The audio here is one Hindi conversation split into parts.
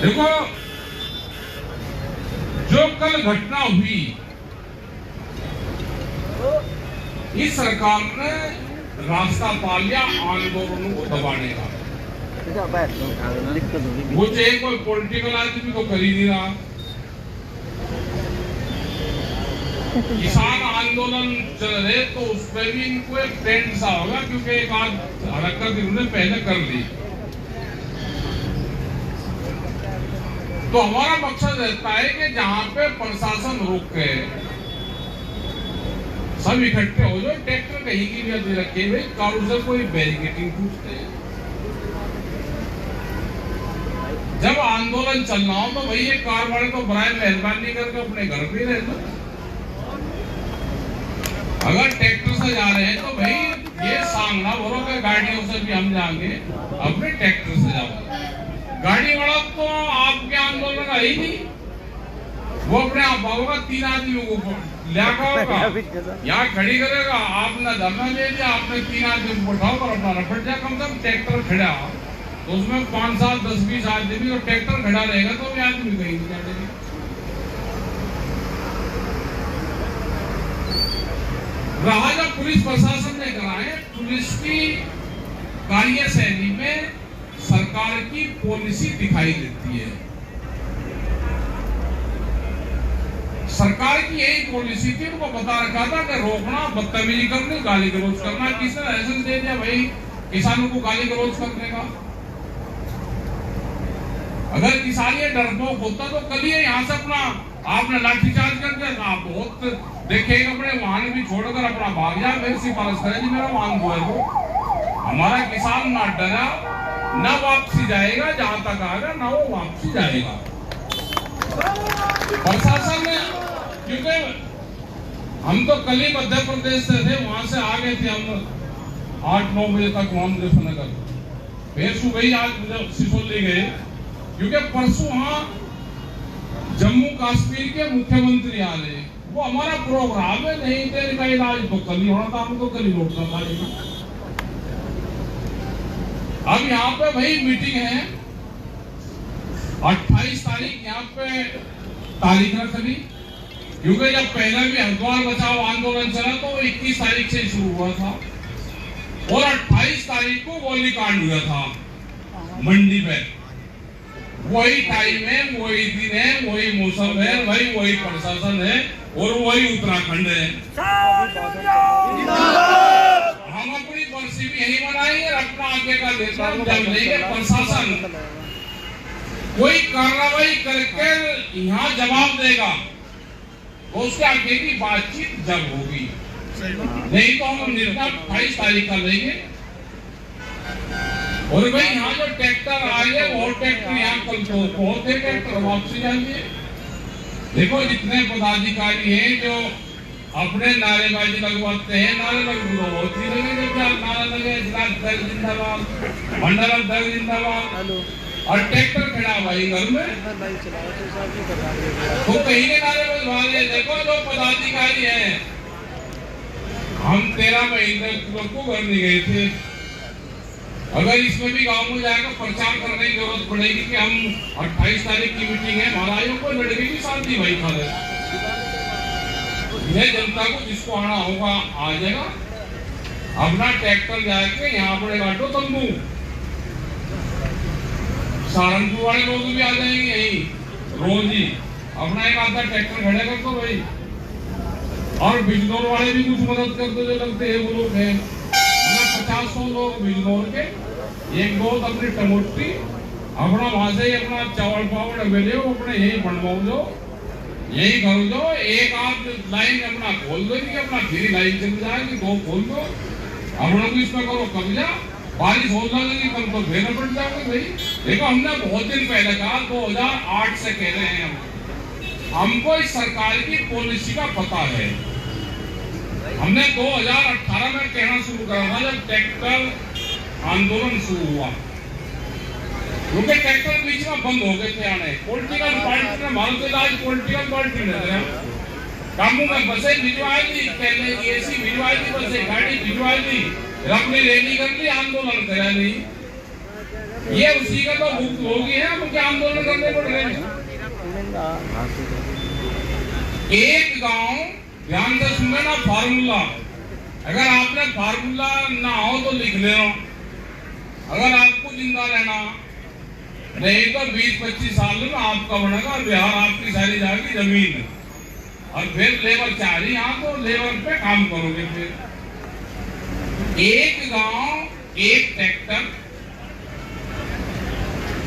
देखो, जो कल घटना हुई, इस सरकार ने रास्ता पा लिया आंदोलनों को दबाने का। वो चाहे कोई पॉलिटिकल आदमी तो कर ही नहीं रहा। किसान आंदोलन चल रहे तो उस पर भी इनको एक ट्रेंड सा होगा, क्योंकि एक आध हरकत इन्होंने पहले कर ली। तो हमारा मकसद रहता है कि जहां पे प्रशासन रोके, सब इकट्ठे हो जाए, ट्रैक्टर कहीं की भी रखे हुए, कारों से कोई बैरिकेडिंग पूछते हैं। जब आंदोलन चलना हो तो भाई ये कार वाले तो बराए मेहरबानी करके अपने घर पे रह दो। अगर ट्रैक्टर से जा रहे हैं तो भाई ये सामना बोलो कि गाड़ियों से भी हम जाएंगे, अपने ट्रैक्टर से जाओ। गाड़ी वाला तो आपके आंदोलन आई नहीं, वो अपने आप होगा, 3 आदमी को होगा यहाँ खड़ी करेगा, आपने धरना दे दिया, आपने 3 आदमी को उठाओ और अपना रफट जाए। कम से कम ट्रैक्टर खड़ा तो उसमें 5, 7, 10, 20 आदमी, और ट्रैक्टर खड़ा रहेगा तो भी आदमी कहीं नहीं जाएंगे। रहा जब पुलिस प्रशासन ने कराए, पुलिस की कार्यशैली में सरकार की पॉलिसी दिखाई देती है। सरकार की यही पॉलिसी थी, उनको बता रखा था कि रोकना, बदतमीजी करनी, गाली गलौज करना। किसने लाइसेंस दे दिया भाई किसानों को गाली गलौज करने का? अगर किसान ये डरपोक होता तो कल ही यहाँ से अपना आपने लाठीचार्ज कर दिया। आप बहुत देखेगा, अपने वाहन भी छोड़कर अपना भाग जाए, मेरी सिफारिश करे जी मेरा वाहन जो है वो। हमारा किसान ना डरा, ना वापसी जाएगा, जहां तक आएगा ना वो वापसी जाएगा। प्रशासन ने, क्योंकि हम तो कल ही मध्य प्रदेश से थे, वहां से आ गए थे हम 8-9 बजे तक वहां मुजफ्फरनगर, फिर सुबह ही आज सिसोली गए, क्योंकि परसों वहां जम्मू कश्मीर के मुख्यमंत्री आ रहे। वो हमारा प्रोग्राम है, नहीं तेरे का इलाज तो कल ही होना था, हमको कल ही लौटना था। अब यहाँ पे भाई मीटिंग है, 28 तारीख यहाँ पे तारीख रख ली, क्योंकि जब पहले भी हरिद्वार बचाओ आंदोलन चला तो 21 तारीख से शुरू हुआ था, और 28 तारीख को गोलीकांड हुआ था मंडी पे। वही टाइम है, वही दिन है, वही मौसम है भाई, वही प्रशासन है और वही उत्तराखंड है। हम अपनी बरसी भी यही मनाएंगे, अपना आगे का निर्णय जब लेंगे। प्रशासन कोई कार्रवाई करके यहाँ जवाब देगा तो उसके आगे की बातचीत जब होगी, नहीं तो हम निर्णय 28 तारीख का लेंगे। और भाई यहाँ जो ट्रैक्टर आए, वो ट्रैक्टर यहाँ कल तो बहुत ट्रैक्टर वापसी जाएंगे। देखो जितने पदाधिकारी हैं जो अपने नारेबाजी लगवाते हैं, नारे होती लगे, नारा लगे जिंदाबाद, मंडल दल जिंदाबाद, और ट्रैक्टर खड़ा भाई घर में तो कहीं के नारे बजवा रहे। देखो जो पदाधिकारी हैं, हम 13 महीने को घर नहीं गए थे, अगर इसमें भी गांव में जाकर प्रचार करने की जरूरत पड़ेगी कि हम 28 तारीख की मीटिंग है, महाराजों को लड़के की शांति भाई खड़े, यह जनता को जिसको आना होगा आ जाएगा, अपना ट्रैक्टर जाके यहाँ पड़ेगा ऑटो तंबू, सहारनपुर वाले लोग भी आ जाएंगे यही रोज ही, अपना एक आधा ट्रैक्टर खड़े कर दो भाई, और बिजनौर वाले भी कुछ मदद कर दो, जो लगते हैं वो लोग हैं 50-100 लोग बिजनौर के, 1-2 अपनी टमोटी, अपना वहां से अपना चावल पावड़ मिले हो, अपने यही बनवाओ जो, यही करो जो, एक आध लाइन अपना खोल दो, कि अपना फिर लाइन चल जाएगी, 2 खोल दो, अपना को इसमें करो कब्जा, बारिश हो जाएगी कल तो फिर पड़ जाओगे भाई। देखो हमने बहुत दिन पहले कहा, 2008 से कह रहे हैं हमको इस सरकार की पॉलिसी का पता है। हमने 2018 में कहना शुरू करा था जब ट्रैक्टर आंदोलन शुरू हुआ, क्योंकि ट्रैक्टर बीच में बंद हो गए थे आने। पॉलिटिकल पार्टी ने भारत आज पॉलिटिकल पार्टी ने कामों में बसें भिजवाई दी, पहले एसी भिजवाई दी, बसें गाड़ी भिजवाई दी, अपनी रैली कर ली, आंदोलन करा नहीं। ये उसी का तो भुक्तभोगी है, हम क्या आंदोलन करने पड़ रहे हैं। एक गांव, ध्यान से सुनना ना, फार्मूला, अगर आपने फार्मूला ना हो तो लिख लेना, अगर आपको जिंदा रहना नहीं तो 20-25 साल में आपका बनेगा बिहार, आपकी सारी जाएगी जमीन, और फिर लेबर चाह रही यहाँ तो लेबर पे काम करोगे। फिर एक गांव एक ट्रैक्टर,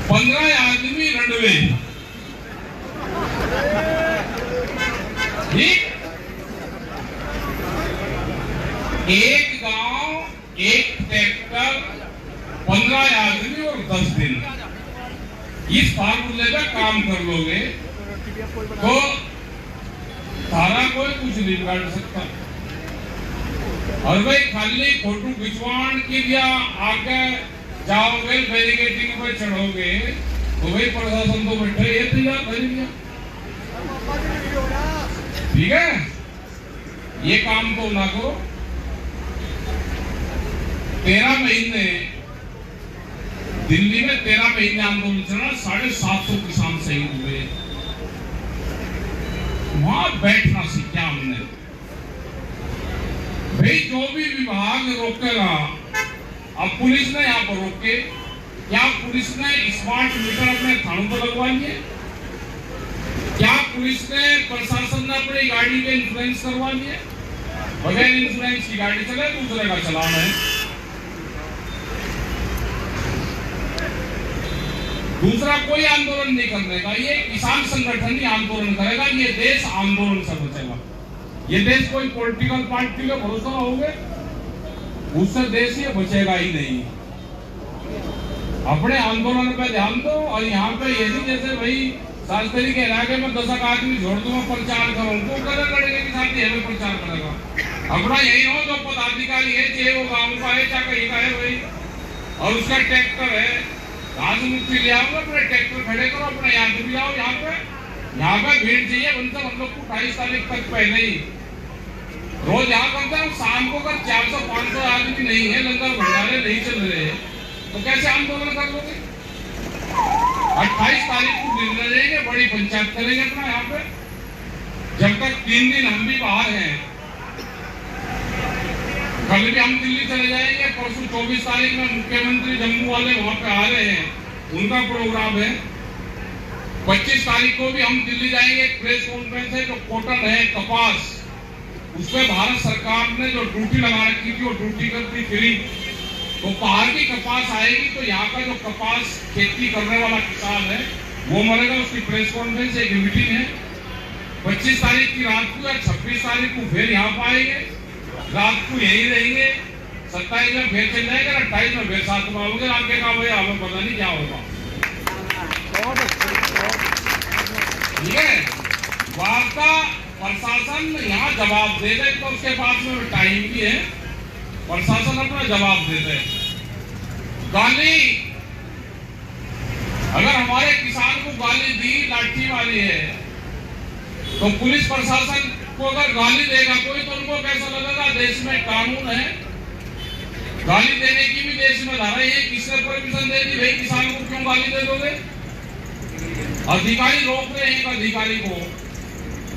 15 आदमी रनवे, ठीक, एक गांव एक ट्रैक्टर, 15 आदमी और 10 दिन, इस फार्मूले पे काम कर लोगे तो सारा कोई कुछ नहीं बिगाड़ सकता। और भाई खाली फोटो खिंचवाण के लिए आगे जाओगे, बैरिकेडिंग पे चढ़ोगे तो भाई प्रशासन तो बैठे ये तैयार कर लिया, ठीक है, ये काम तो ना करो। 13 महीने दिल्ली में 13 महीने आंदोलन चला, 750 किसान शहीद हुए, वहां बैठना सीखा हमने। भाई जो भी विभाग रोकेगा, अब पुलिस ने यहाँ पर रोके, क्या पुलिस ने स्मार्ट मीटर अपने थानों पर लगवा लिए? क्या पुलिस ने, प्रशासन ने अपनी गाड़ी के इंश्योरेंस करवा लिए? बगैर इंश्योरेंस की गाड़ी चले, दूसरे का चलान है। दूसरा कोई आंदोलन नहीं करने का, ये किसान संगठन ही आंदोलन करेगा, ये देश आंदोलन से बचेगा। ये देश कोई पॉलिटिकल पार्टी का भरोसा होगे, उससे देश ये बचेगा ही नहीं। अपने आंदोलन पे ध्यान दो, और यहाँ पे ये नहीं जैसे भाई शास्त्री के इलाके में 10 आदमी जोड़ दूंगा प्रचार करो, तो कदर लड़के के साथ हमें प्रचार करेगा। अपना यही हो जो पदाधिकारी है, चाहे वो गाँव का है चाहे कहीं का है भाई, और उसका ट्रैक्टर है, राजमुक्ति ले आओ, अपने ट्रैक्टर खड़े करो, अपना याद भी आओ। यहाँ पे भीड़ चाहिए बनकर हम लोग को 28 तारीख तक पहले ही रोज यहाँ करते हैं। शाम को अगर 400-500 आदमी नहीं है, लंगर भंडारे नहीं चल रहे हैं, तो कैसे आंदोलन कर लोगे? 28 तारीख को दिल्ली रहेंगे, बड़ी पंचायत करेंगे अपना यहाँ पे, जब तक 3 दिन हम भी बाहर हैं। कल भी हम दिल्ली चले जाएंगे, परसों 24 तारीख में मुख्यमंत्री जम्मू वाले वहां पे आ रहे हैं, उनका प्रोग्राम है। 25 तारीख को भी हम दिल्ली जाएंगे, प्रेस कॉन्फ्रेंस है, जो कॉटन है, कपास, उसमें भारत सरकार ने जो ड्यूटी लगा रखी थी वो ड्यूटी करती फ्री, तो बाहर की कपास आएगी तो यहाँ का जो कपास खेती करने वाला किसान है वो मरेगा। उसकी प्रेस कॉन्फ्रेंस एक मीटिंग है 25 तारीख की रात को, या 26 तारीख को फिर यहाँ पे आएंगे, रात को यही रहेंगे, 27 में फिर चल जाएगा, 28 में फिर साथ में आओगे। आगे का भाई हमें पता नहीं क्या होगा, ठीक है। वार्ता प्रशासन यहाँ जवाब दे दे, तो उसके पास में टाइम भी है, प्रशासन अपना जवाब दे दे। गाली, अगर हमारे किसान को गाली दी, लाठी मारी है, तो पुलिस प्रशासन को अगर गाली देगा कोई, तो उनको कैसा लगेगा? देश में कानून है, गाली देने की भी देश में धारा है, किसने परमिशन दे दी? भाई किसान को क्यों गाली दे दोगे? अधिकारी रोक रहे हैं, अधिकारी को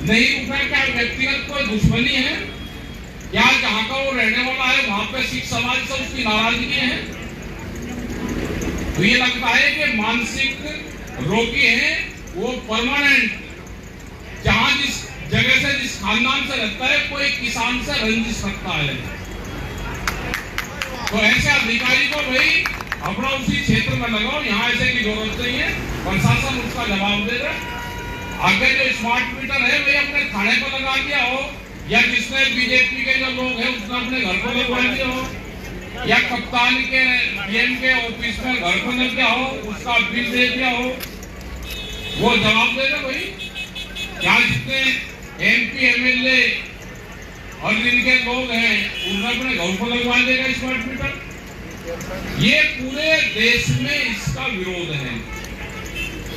नहीं रुका, क्या व्यक्तिगत कोई दुश्मनी है? क्या जहां का वो रहने वाला है वहां पे सिख समाज से उसकी नाराजगी है? तो ये लगता है कि मानसिक रोगी है वो परमानेंट, जहां जिस जगह से, जिस खानदान से रहता है, कोई किसान से रंजिश रखता है, तो ऐसे अधिकारी को भाई अपना उसी क्षेत्र में लगाओ, यहाँ ऐसे की जरूरत नहीं है, प्रशासन उसका जवाब दे रहा। आगे जो स्मार्ट मीटर है वही अपने थाने पर लगा दिया हो, या जिसने बीजेपी के जो लोग हैं उसने अपने घर पर लगवा दिया हो, या कप्तान के डीएम के ऑफिस में घर पर लग गया हो, उसका बिल दे दिया हो, वो जवाब देगा भाई। क्या जितने एमपी एमएलए और जिनके लोग हैं उन्हें अपने घर पर लगवा देगा स्मार्ट मीटर? ये पूरे देश में इसका विरोध है।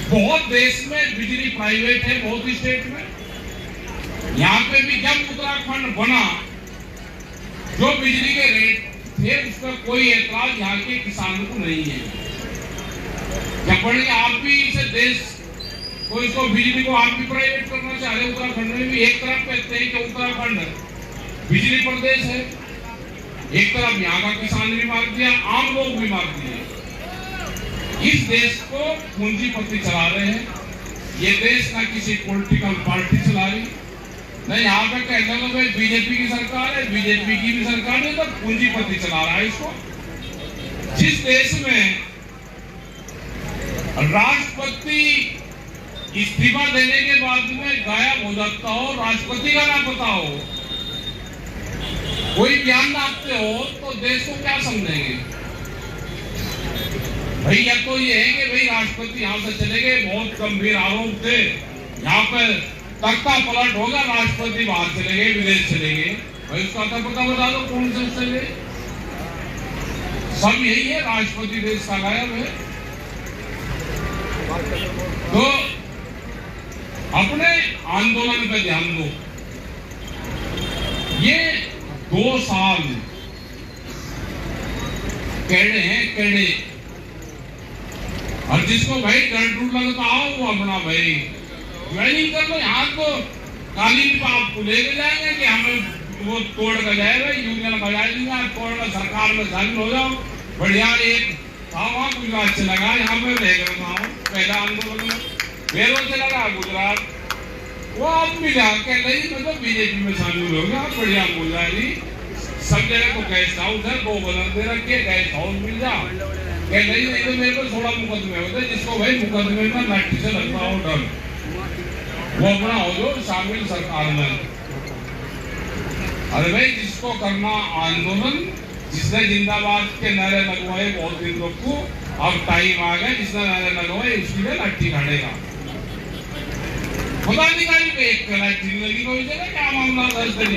बहुत देश में बिजली प्राइवेट है, बहुत स्टेट में। यहाँ पे भी जब उत्तराखंड बना, जो बिजली के रेट थे उस पर कोई एतराज यहाँ के किसानों को नहीं है। जब बढ़ेंगे आप भी इसे देश को, इसको बिजली को आप भी प्राइवेट करना चाह रहे। उत्तराखंड में भी एक तरफ कहते हैं कि उत्तराखंड बिजली प्रदेश है, एक तरफ यहाँ का किसान भी मार दिया, आम लोग भी मार दिए। इस देश को पूंजीपति चला रहे हैं। ये देश ना किसी पॉलिटिकल पार्टी चला रही, नहीं यहाँ पे कहते हैं भाई बीजेपी की सरकार है, बीजेपी की भी सरकार है, तो पूंजीपति चला रहा है इसको। जिस देश में राष्ट्रपति इस्तीफा देने के बाद में गायब हो जाता हो, राष्ट्रपति का ना पता हो, कोई बयान लाते हो, तो देश को क्या समझेंगे भाई? या तो ये है कि भाई राष्ट्रपति यहाँ से चले गए, बहुत गंभीर आरोप थे, यहाँ पर तख्ता पलट होगा, राष्ट्रपति बाहर चले गए, विदेश चले गए, भाई उसका तो पता बता दो कौन से उससे गए। सब यही है, राष्ट्रपति देश का गायब है। तो अपने आंदोलन पे ध्यान दो। ये 2 साल केड़े हैं, केड़े, और जिसको भाई डर डूर लगता हो वो अपना भाई ज्वाइनिंग कर लो। यहाँ तो कालीन पर आपको लेके जाएंगे कि हमें वो तोड़ कर जाएगा, यूनियन बजा देंगे, तोड़ना सरकार में शामिल हो जाओ। बढ़िया एक था वहाँ गुजरात से लगा, यहाँ पे रह गया था पहला आंदोलन में, बेरों से लगा गुजरात, वो आप भी जाके नहीं मतलब बीजेपी में शामिल हो गया। बढ़िया बोल रहा है, सब जगह तो गेस्ट हाउस है, 2 बदल दे रखे, गेस्ट हाउस मिल जा, नहीं तो मेरे को 16 मुकदमे होते, जिसको भाई मुकदमे में लाठी से लगता हो डर, वो अपना हो जो शामिल सरकार में। अरे भाई जिसको करना आंदोलन, जिसने जिंदाबाद के नारे लगवाए बहुत दिन लोग को, अब टाइम आ गया, जिसने नारे लगवाए उसकी में लाठी काटेगा। पदाधिकारी पे एक लाठी लगी कोई जगह, क्या मामला था इस दिन?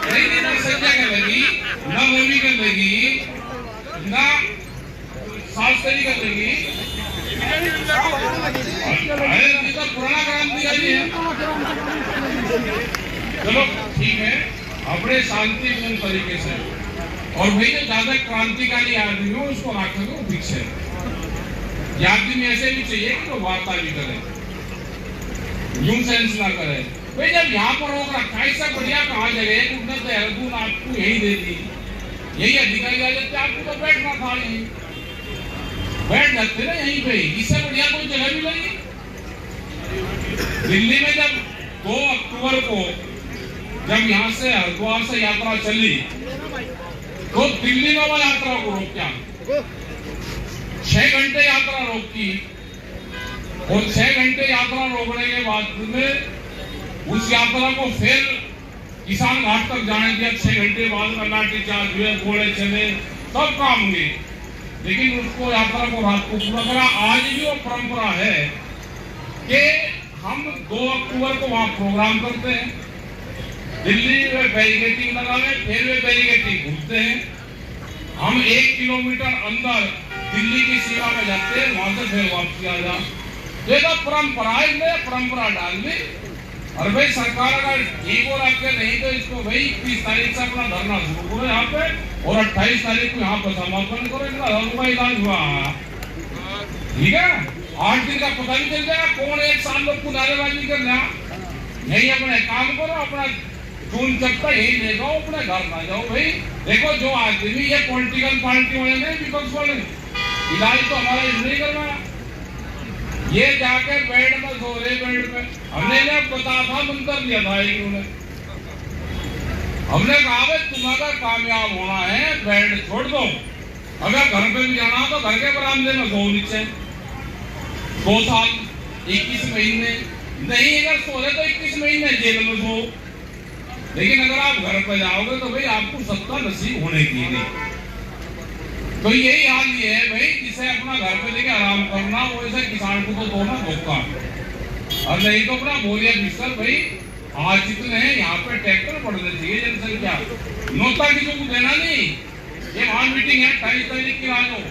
नहीं ना संजय का लगी, ना रवि का लगी, ना शास्त्री का लगी, अरे तो पुराना क्रांतिकारी है। चलो ठीक है, अपने शांतिपूर्ण तरीके से, और भाई जो ज्यादा क्रांतिकारी आदमी हो उसको रखो फिक्स है। ये आदमी ऐसे भी चाहिए कि वो वार्ता भी करे, यूं सेंस ना करे। भाई जब यहाँ पर रोक रखा, इससे बढ़िया कहाँ जगह है, उठना देहरादून आपको यही दे दी, यही अधिकारी आ जाते, आपको तो बैठना था, यही बैठ जाते ना यहीं पे, इससे बढ़िया कोई जगह भी नहीं। दिल्ली में जब 2 अक्टूबर को जब यहाँ से हरिद्वार से यात्रा चली, तो दिल्ली में वो यात्रा को रोका, 6 घंटे यात्रा रोकी, और 6 घंटे यात्रा रोकने के बाद में उस यात्रा को फिर किसान घाट तक जाने दिया। 6 घंटे बाद में लाठी चार्ज हुए, घोड़े चले, सब काम हुए, लेकिन उसको यात्रा को रात को पूरा करा। आज भी वो परंपरा है कि हम 2 अक्टूबर को वहां प्रोग्राम करते हैं, दिल्ली में बैरिकेडिंग लगावे, फिर वे बैरिकेडिंग घूमते हैं, हम 1 किलोमीटर अंदर दिल्ली की सीमा में जाते हैं, वहां से फिर वापसी आ जा। देखो परंपरा है, परंपरा डाल दी। और भाई सरकार अगर ठीक हो रखे नहीं तो इसको भाई 30 तारीख से अपना धरना शुरू करो यहाँ पे, और 28 तारीख को यहाँ पर समापन करो। इनका 1000 रुपया इलाज हुआ, ठीक है। 8 दिन का पता नहीं चल जाएगा कौन 1 साल लोग को नारेबाजी कर रहा। नहीं अपने काम करो, अपना जून चक्का यही देखो, अपने घर ना जाओ। भाई देखो जो आदमी ये पॉलिटिकल पार्टी वाले नहीं, विपक्ष वाले, इलाज तो हमारा नहीं करवाया, ये जाके बेड में सो रहे, बेड में। हमने बता था, बंद कर दिया था इन्होंने। हमने कहा भाई तुम अगर कामयाब होना है बेड छोड़ दो, अगर घर पे भी जाना तो घर के बरामदे में सो नीचे। 2 साल 21 महीने नहीं, अगर सो रहे तो 21 महीने जेल में सो, लेकिन अगर आप घर पे जाओगे तो भाई आपको सत्ता नसीब होने की नहीं। तो यही हाल ये है भाई, जिसे अपना घर पे लेके आराम करना, वो ऐसे किसान को तो दोना धोखा, और नहीं तो अपना बोलिए बिस्तर। भाई आज जितने हैं यहाँ पे ट्रैक्टर पड़ने चाहिए, जनसंख्या नौता किसी को देना नहीं। ये वहां मीटिंग है 28 तारीख की, आ जाओ।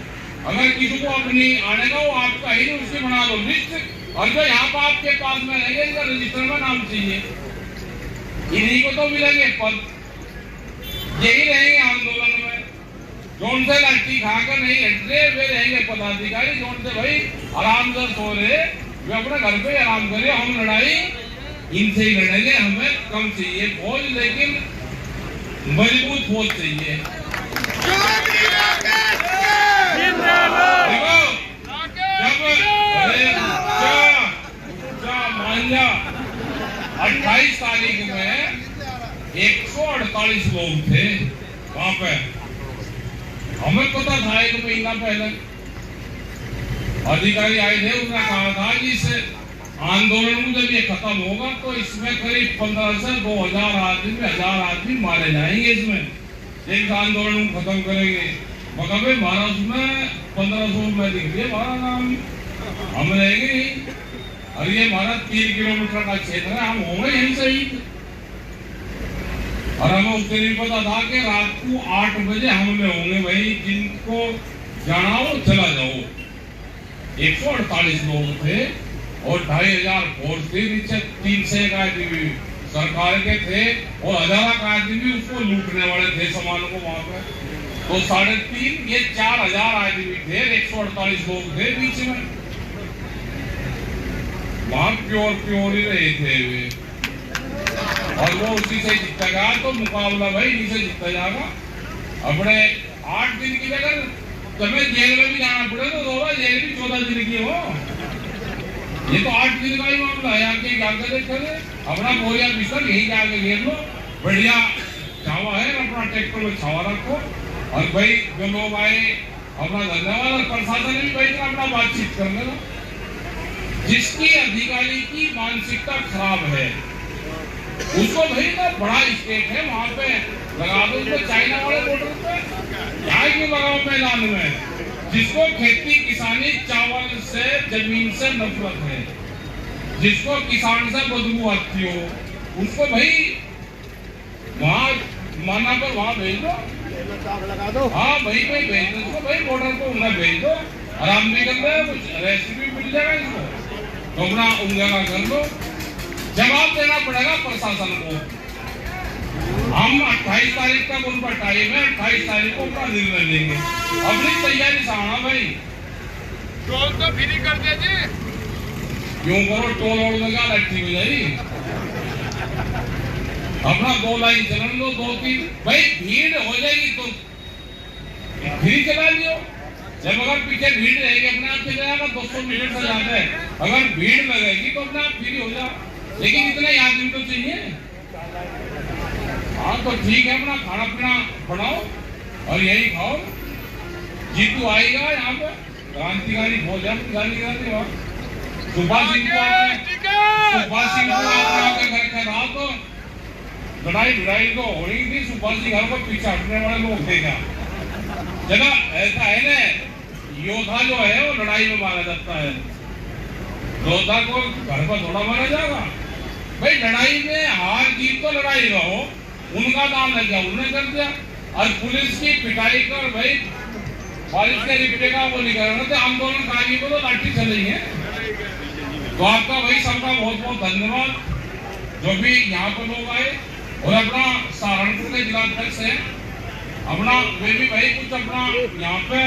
अगर किसी को अपनी आने का, वो आपका ही नहीं, उसकी बना दो लिस्ट, और जो यहाँ पर आपके पास में रहेंगे इनका रजिस्टर में नाम चाहिए, इन्हीं को तो मिलेंगे पद, यही रहेंगे आंदोलन में। जोन से लाठी खाकर नहीं हट रहे वे रहेंगे पदाधिकारी, जोन से भाई आराम से सो रहे वे अपने घर पे आराम करे। हम लड़ाई इनसे ही लड़ेंगे। हमें कम चाहिए फौज, लेकिन मजबूत फौज चाहिए। देखो जब 28 तारीख में 148 लोग थे वहां पे, हमें पता था एक महीना पहले अधिकारी आए थे, उसने कहा था कि इस आंदोलन जब ये खत्म होगा तो इसमें करीब 15 से 2000 आदमी 1000 आदमी मारे जाएंगे। इसमें एक आंदोलन खत्म करेंगे मगर महाराष्ट्र में 1500 में दिख रही है हमारा नाम, हम रहेंगे ही। और ये हमारा 3 किलोमीटर का क्षेत्र है, हम होंगे यहीं शहीद। और हमें उससे नहीं पता था कि रात को 8 बजे हमले होंगे। भाई जिनको जाना हो चला जाओ। 148 लोग थे और 2500 फोर्स थी, नीचे 300 आदमी सरकार के थे और 1000 आदमी उसको लूटने वाले थे सामान को वहां पे। तो 3.5 ये 4000 आदमी थे, 148 लोग थे बीच में। वहां प्योर ही रहे थे वे, और वो उसी से जीतेगा। तो मुकाबला भाई इन्हीं से जीता जाएगा। अपने 8 दिन की जगह तुम्हें जेल में भी जाना पड़े तो होगा, जेल भी 14 दिन की हो। ये तो 8 दिन का ही मामला है। आके जाकर देखोगे अपना बोरिया बिस्तर यही जाके घेर लो, बढ़िया छावा है, अपना ट्रैक्टर में छावा रखो। और भाई जो लोग आए अपना धन्यवाद, और प्रशासन भी भाई अपना बातचीत कर लेना। जिसकी अधिकारी की मानसिकता खराब है उसको भाई ना बड़ा स्टेट है वहां पे लगा दो, उसको चाइना वाले बॉर्डर पे यहाँ क्यों लगाओ मैदान में। जिसको खेती किसानी चावल से जमीन से नफरत है, जिसको किसान से बदबू आती हो, उसको भाई वहां माना पर वहां भेज दो। हाँ भाई भाई भेज दो उसको, भाई बॉर्डर को उन्हें भेज दो। आराम भी कर रहे, कुछ रेसिपी मिल जाएगा इसको, तो अपना उंगला कर दो। जवाब देना पड़ेगा प्रशासन को। हम 28 तारीख तक उन पर टाइम है, 28 तारीख को अपना निर्णय लेंगे। अपनी तैयारी से आना भाई। टोल तो फ्री कर दीजिए। क्यों करो, टोल और लगा लट्ठी हो जाएगी। अपना 2 लाइन चलन लो, 2-3 भाई भीड़ हो जाएगी तो फ्री चला लियो। जब अगर पीछे भीड़ रहेगी अपने आप चले जाएगा। 200 मीटर से ज्यादा है, अगर भीड़ लगेगी तो अपने आप फ्री हो जाए। लेकिन इतने आदमी तो चाहिए। हाँ तो ठीक है, अपना खाना पीना बनाओ और यही खाओ। जीतू आएगा यहाँ पे, क्रांतिकारी फौज है सुभाष सिंह को आके घर के रहा तो लड़ाई तो हो रही थी। सुभाष सिंह घर को पीछे हटने वाले लोग थे क्या? जगह ऐसा है ना, योद्धा जो है वो लड़ाई में मारा जाता है, योद्धा को घर पर थोड़ा मारा जाएगा। भाई लड़ाई में हार जीत तो लड़ाई का हो, उनका काम है क्या उन्होंने कर दिया। और पुलिस की पिटाई कर भाई बारिश के रिपटे का वो नहीं कर रहे थे, आंदोलनकारी को तो लाठी चली है। तो आपका भाई सबका बहुत बहुत धन्यवाद जो भी यहाँ पर लोग आए। और अपना सहारनपुर के जिलाध्यक्ष है अपना, वे भी भाई कुछ अपना यहाँ पे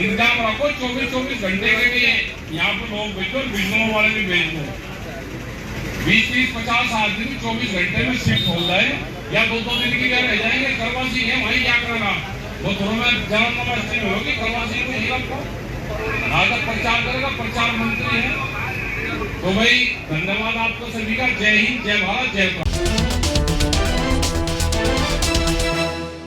इंतजाम रखो। 24 घंटे के लिए यहाँ पे लोग भेजो, बिजनौर वाले भी भेज दो। 20-50 आदमी 24 घंटे में शिफ्ट हो जाए, या 2-2 दिन की रह जाएंगे। करवासी है वही क्या करना, वो थोड़ा में जन्म नमस्ते में होगी। करवासी को यही रखो, आगे प्रचार करेगा, प्रचार मंत्री है। तो भाई धन्यवाद आपको सभी का। जय हिंद, जय भारत, जय